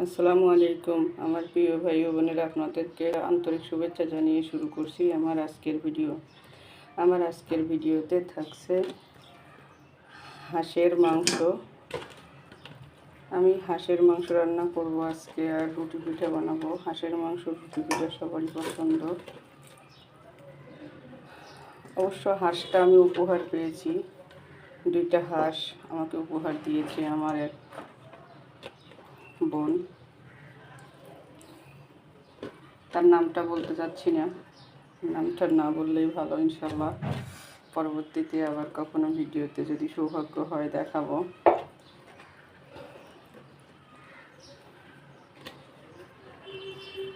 আসসালামু আলাইকুম আমার প্রিয় ভাই ও বোনেরা, আপনাদেরকে আন্তরিক শুভেচ্ছা জানিয়ে শুরু করছি আমার আজকের ভিডিওতে থাকছে হাঁসের মাংস। আমি হাঁসের মাংস রান্না করব আজকে, আর রুটি পিঠা বানাবো। হাঁসের মাংস রুটি পিঠা সবারই পছন্দ। অবশ্য হাঁসটা আমি উপহার পেয়েছি, 2টা হাঁস আমাকে উপহার দিয়েছে আমার এক বোন। তার নামটা বলতে চাচ্ছি না, নামটা না বললেই ভালো। ইনশাল্লাহ পরবর্তীতে আবার কখনো ভিডিওতে যদি সৌভাগ্য হয় দেখাবো।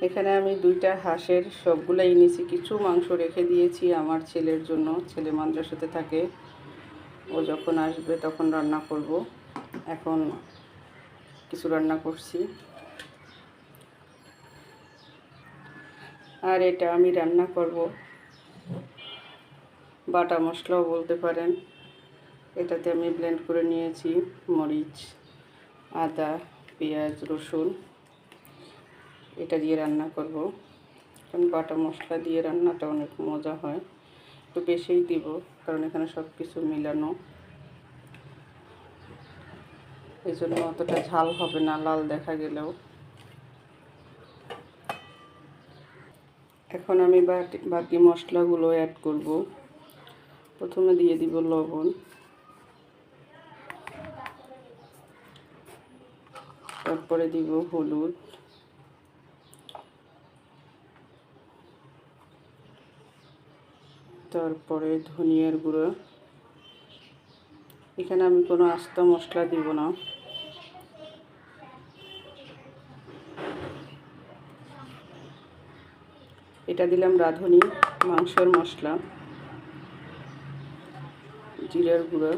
এখানে আমি 2টা হাঁসের সবগুলাই এনেছি, কিছু মাংস রেখে দিয়েছি আমার ছেলের জন্য। ছেলে মাদ্রাসাতে থাকে, ও যখন আসবে তখন রান্না করব। এখন কিছু রান্না করছি, আর এটা আমি রান্না করব বাটা মশলাও বলতে পারেন। এটাতে আমি ব্লেন্ড করে নিয়েছি মরিচ, আদা, পেঁয়াজ, রসুন। এটা দিয়ে রান্না করব, কারণ বাটা মশলা দিয়ে রান্নাটা অনেক মজা হয়। একটু বেশিই দিব, কারণ এখানে সব কিছু মিলানো, এই জন্য অতটা ঝাল হবে না লাল দেখা গেলেও। এখন আমি বাকি মশলাগুলো অ্যাড করব। প্রথমে দিয়ে দিব লবণ, তারপরে দিব হলুদ, তারপরে ধনিয়ার গুঁড়ো। এখানে আমি কোনো আস্তা মশলা দিব না। এটা দিলাম রাঁধুনি মাংসের মশলা, জিরার গুঁড়ো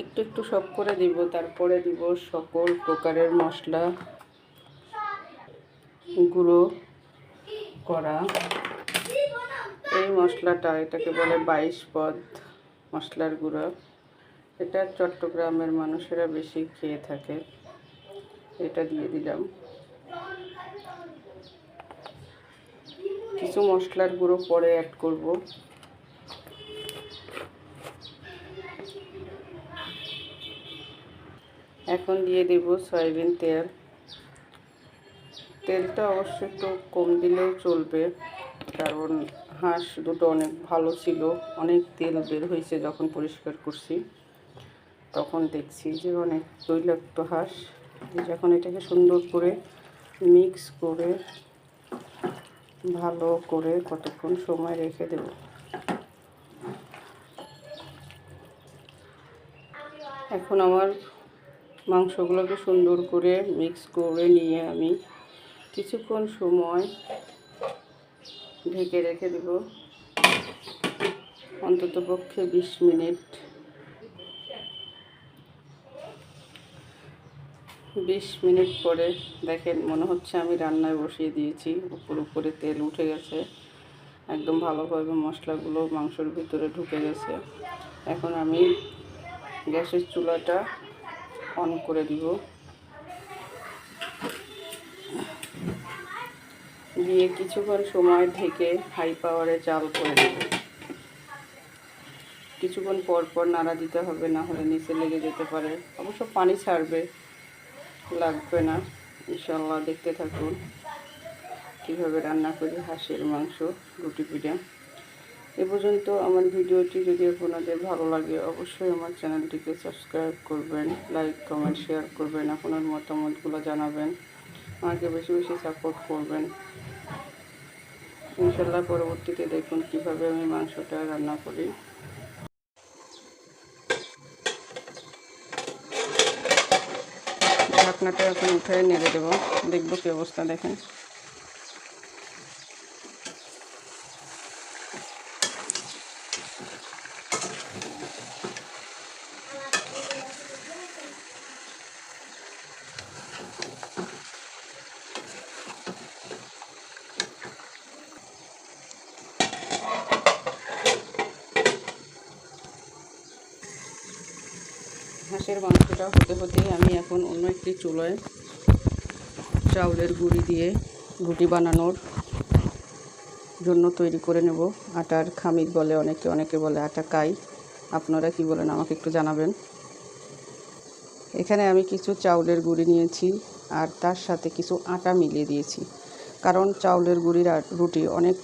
একটু একটু সব করে দিব। তারপরে দিব সকল প্রকারের মশলা গুঁড়ো করা। এই মশলাটা, এটাকে বলে 22 পদ মশলার গুঁড়ো। এটা চট্টগ্রামের মানুষেরা বেশি খেয়ে থাকে। এটা দিয়ে দিলাম। কিছু মশলার গুঁড়ো পরে অ্যাড করব। এখন দিয়ে দেব সয়াবিন তেল। তেলটা অবশ্য একটু কম দিলেও চলবে, কারণ হাঁস দুটো অনেক ভালো ছিল। অনেক তেল বের হয়েছে, যখন পরিষ্কার করছি তখন দেখছি যে অনেক তৈলাক্ত হাঁস। যখন এটাকে সুন্দর করে মিক্স করে ভালো করে কতক্ষণ সময় রেখে দেব। এখন আমার মাংসগুলোকে সুন্দর করে মিক্স করে নিয়ে আমি কিছুক্ষণ সময় ঢেকে রেখে দেব, অন্ততপক্ষে 20 মিনিট। 20 মিনিট পরে দেখেন, মনে হচ্ছে আমি রান্নায় বসিয়ে দিয়েছি। উপরে তেল উঠে গেছে, একদম ভালোভাবে মশলাগুলো মাংসের ভিতরে ঢুকে গেছে। এখন আমি গ্যাসের চুলাটা অন করে দিব, দিয়ে কিছুক্ষণ সময় ঢেকে হাই পাওয়ারে জাল করে দেব। কিছুক্ষণ পর পর নাড়া দিতে হবে, না হলে নিচে লেগে যেতে পারে। অবশ্য পানি ছাড়বে, লাগবে না। ইনশাল্লাহ দেখতে থাকুন কীভাবে রান্না করি হাঁসের মাংস রুটি পিঠা। এ পর্যন্ত আমার ভিডিওটি যদি আপনাদের ভালো লাগে, অবশ্যই আমার চ্যানেলটিকে সাবস্ক্রাইব করবেন, লাইক, কমেন্ট, শেয়ার করবেন, আপনার মতামতগুলো জানাবেন, আমাকে বেশি বেশি সাপোর্ট করবেন। ইনশাল্লাহ পরবর্তীতে দেখুন কীভাবে আমি মাংসটা রান্না করি। ঢাকনাটা এখন উঠে নেড়ে দেবো, দেখবো কী অবস্থা। দেখেন হাঁসের মাংসটা হতে হতেই আমি এখন অন্য একটি চুলায় চাউলের গুঁড়ি দিয়ে রুটি বানানোর জন্য তৈরি করে নেব। আটার খামির বলে অনেকে, অনেকে বলে আটা কাই। আপনারা কি বলেন আমাকে একটু জানাবেন। এখানে আমি কিছু চাউলের গুঁড়ি নিয়েছি আর তার সাথে কিছু আটা মিলিয়ে দিয়েছি, কারণ চাউলের গুঁড়ির রুটি অনেক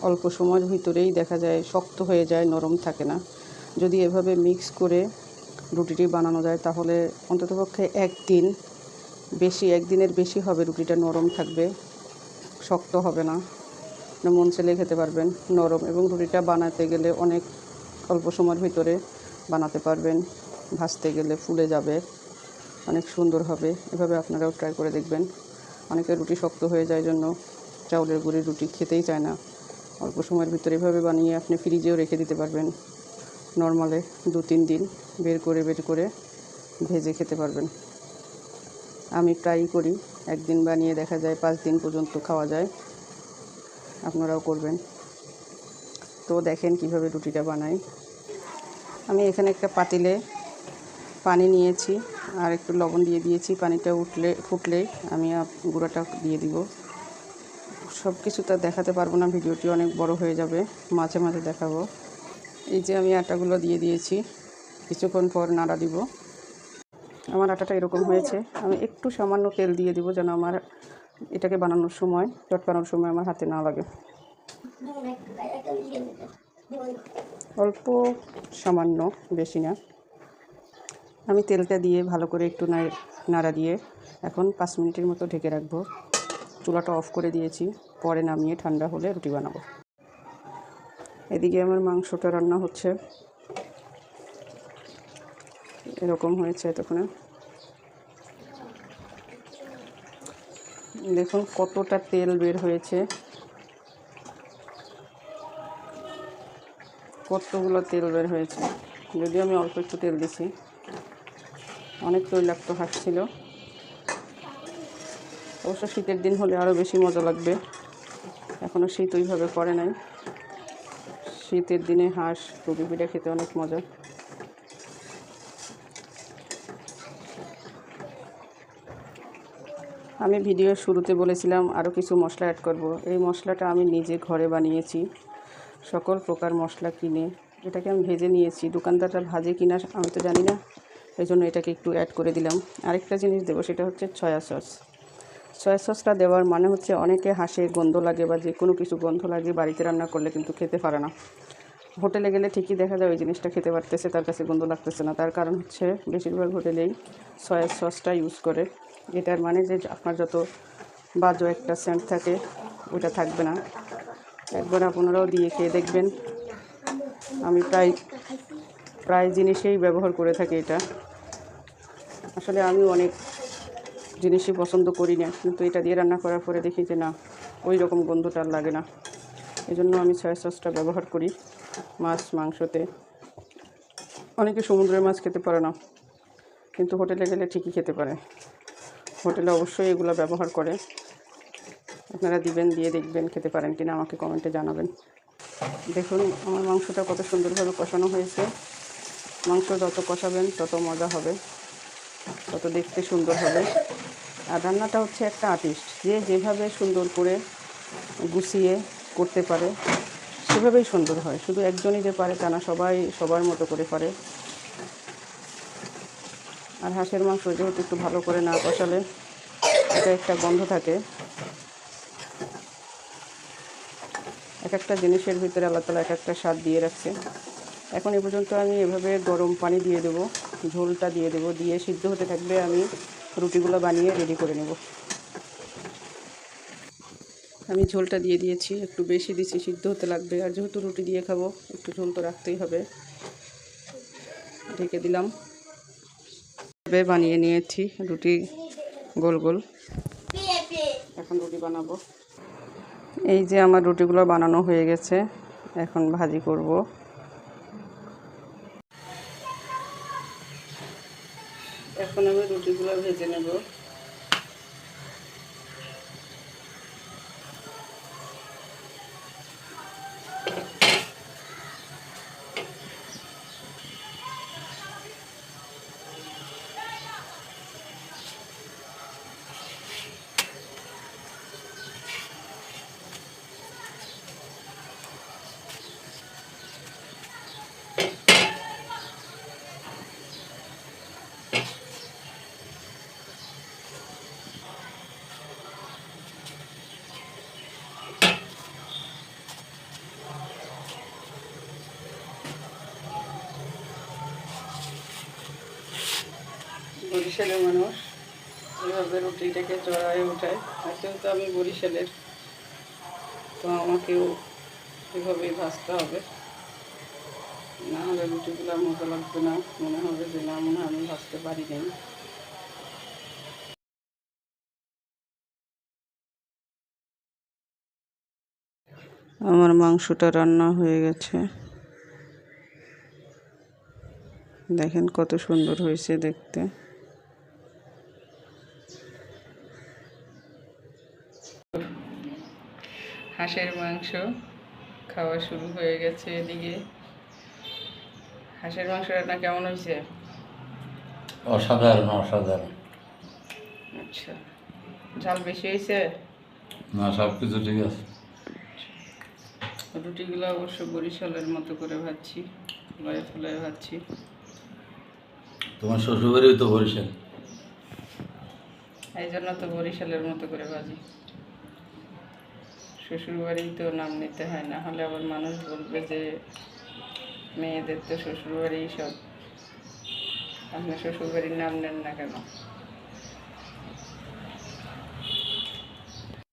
অল্প সময়ের ভিতরেই দেখা যায় শক্ত হয়ে যায়, নরম থাকে না। যদি এভাবে মিক্স করে রুটিটি বানানো যায় তাহলে অন্ততপক্ষে একদিনের বেশি হবে রুটিটা নরম থাকবে, শক্ত হবে না, মন চেলে খেতে পারবেন নরম। এবং রুটিটা বানাতে গেলে অনেক অল্প সময়ের ভিতরে বানাতে পারবেন, ভাজতে গেলে ফুলে যাবে, অনেক সুন্দর হবে। এভাবে আপনারাও ট্রাই করে দেখবেন। অনেকে রুটি শক্ত হয়ে যায় জন্য চাউলের গুঁড়ির রুটি খেতেই চায় না। অল্প সময়ের ভিতরে এভাবে বানিয়ে আপনি ফ্রিজেও রেখে দিতে পারবেন, নর্মালে 2-3 দিন বের করে ভেজে খেতে পারবেন। আমি প্রায়ই করি, একদিন বানিয়ে দেখা যায় 5 দিন পর্যন্ত খাওয়া যায়। আপনারাও করবেন। তো দেখেন কিভাবে রুটিটা বানাই। আমি এখানে একটা পাতিলে পানি নিয়েছি আর একটু লবণ দিয়ে দিয়েছি। পানিটা ফুটলেই আমি গুঁড়াটা দিয়ে দিব। সব কিছু তো দেখাতে পারবো না, ভিডিওটি অনেক বড় হয়ে যাবে, মাঝে মাঝে দেখাবো। এই যে আমি আটাগুলো দিয়ে দিয়েছি, কিছুক্ষণ পর নাড়া দিব। আমার আটাটা এরকম হয়েছে। আমি একটু সামান্য তেল দিয়ে দিব যেন আমার এটাকে বানানোর সময়, চটকানোর সময় আমার হাতে না লাগে। অল্প সামান্য, বেশি না। আমি তেলটা দিয়ে ভালো করে একটু নাড়া দিয়ে এখন 5 মিনিটের মতো ঢেকে রাখবো। চুলাটা অফ করে দিয়েছি, পরে নামিয়ে ঠান্ডা হলে রুটি বানাবো। এদিকে আমার মাংসটা রান্না হচ্ছে, এরকম হয়েছে এতক্ষণে। দেখুন কতটা তেল বের হয়েছে, কতগুলো তেল বের হয়েছে। যদিও আমি অল্প একটু তেল দিছি, অনেক তৈলাক্ত হাঁসছিল। অবশ্য শীতের দিন হলে আরও বেশি মজা লাগবে। এখনও শীত ওইভাবে পড়ে নাই। শীতের দিনে হাঁস রুটি পিঠা খেতে অনেক মজা। আমি ভিডিওর শুরুতে বলেছিলাম আরও কিছু মশলা অ্যাড করব। এই মশলাটা আমি নিজে ঘরে বানিয়েছি, সকল প্রকার মশলা কিনে এটাকে আমি ভেজে নিয়েছি। দোকানদাররা ভাজে কিনা আমি তো জানি না, এই জন্য এটাকে একটু অ্যাড করে দিলাম। আরেকটা জিনিস দেবো, সেটা হচ্ছে সয়া সস। সয়া সসটা দেওয়ার মানে হচ্ছে অনেকে হাঁসের গন্ধ লাগে বা যে কোনো কিছু গন্ধ লাগে বাড়িতে রান্না করলে কিন্তু খেতে পারে না। হোটেলে গেলে ঠিকই দেখা যায় ওই জিনিসটা খেতে পারতেছে, তার কাছে গন্ধ লাগতেছে না। তার কারণ হচ্ছে বেশিরভাগ হোটেলেই সয়া সসটা ইউজ করে। এটার মানে যে আপনার যত বাজে একটা সেন্ট থাকে ওটা থাকবে না। একবার আপনারাও দিয়ে খেয়ে দেখবেন। আমি প্রায় জিনিসেই ব্যবহার করে থাকি এটা। আসলে আমি অনেক জিনিসই পছন্দ করি না, কিন্তু এটা দিয়ে রান্না করার পরে দেখি যে না, ওই রকম গন্ধটা আর লাগে না। এই জন্য আমি সয়া সসটা ব্যবহার করি মাছ মাংসতে। অনেকে সমুদ্রের মাছ খেতে পারে না, কিন্তু হোটেলে গেলে ঠিকই খেতে পারে। হোটেলে অবশ্যই এগুলো ব্যবহার করে। আপনারা দিবেন, দিয়ে দেখবেন খেতে পারেন কিনা, আমাকে কমেন্টে জানাবেন। দেখুন আমার মাংসটা কত সুন্দরভাবে কষানো হয়েছে। মাংস যত কষাবেন তত মজা হবে, তত দেখতে সুন্দর হবে। আর রান্নাটা হচ্ছে একটা আর্টিস্ট, যে যেভাবে সুন্দর করে গুছিয়ে করতে পারে সেভাবেই সুন্দর হয়। শুধু একজনই যে পারে তা না, সবাই সবার মতো করে পারে। আর হাঁসের মাংস যেহেতু একটু ভালো করে না কষালে এটা একটা গন্ধ থাকে। এক একটা জিনিসের ভিতরে আল্লাহ তাআলা এক একটা স্বাদ দিয়ে রাখছে। এখন এ পর্যন্ত আমি এভাবে গরম পানি দিয়ে দেবো, ঝোলটা দিয়ে দেবো, দিয়ে সিদ্ধ হতে থাকবে। আমি রুটিগুলো বানিয়ে রেডি করে নেব। আমি ঝোলটা দিয়ে দিয়েছি, একটু বেশি দিচ্ছি, সিদ্ধ হতে লাগবে। আর যেহেতু রুটি দিয়ে খাবো একটু ঝোল তো রাখতেই হবে। ঢেকে দিলাম। বানিয়ে নিয়েছি রুটি গোল গোল। এখন রুটি বানাবো। এই যে আমার রুটিগুলো বানানো হয়ে গেছে, এখন ভাজি করব। এখন আমি রুটিগুলো ভেজে নেব। বরিশালের মানুষ এভাবে রুটিটাকে চড়ায় ওঠায়, যেহেতু আমি বরিশালের, তো আমাকেও এভাবেই ভাজতে হবে, না হলে রুটিগুলো মজা লাগবে না, মনে হবে যে না মনে হয় আমি ভাজতে পারি নাই। আমার মাংসটা রান্না হয়ে গেছে, দেখেন কত সুন্দর হয়েছে দেখতে। হাঁসের মাংস খাওয়া শুরু হয়ে গেছে এদিকে। হাঁসের মাংস রান্না কেমন হয়েছে? অসাধারণ অসাধারণ। আচ্ছা, ঝাল বেশি হয়েছে? না, সব কিছু ঠিক আছে। রুটিগুলো অবশ্য বরিশালের মতো করে ভাজছি, ফুলায় ফুলায় ভাজছি। তোমার শ্বশুরবাড়িও তো বরিশাল। এই জন্য তো বরিশালের মতো করে ভাজি। শ্বশুরবাড়ি তো নাম নিতে হয়, না হলে আবার মানুষ বলবে যে মেয়েদের তো শ্বশুরবাড়ি সব, আপনার শ্বশুরবাড়ির নাম নেন না কেন?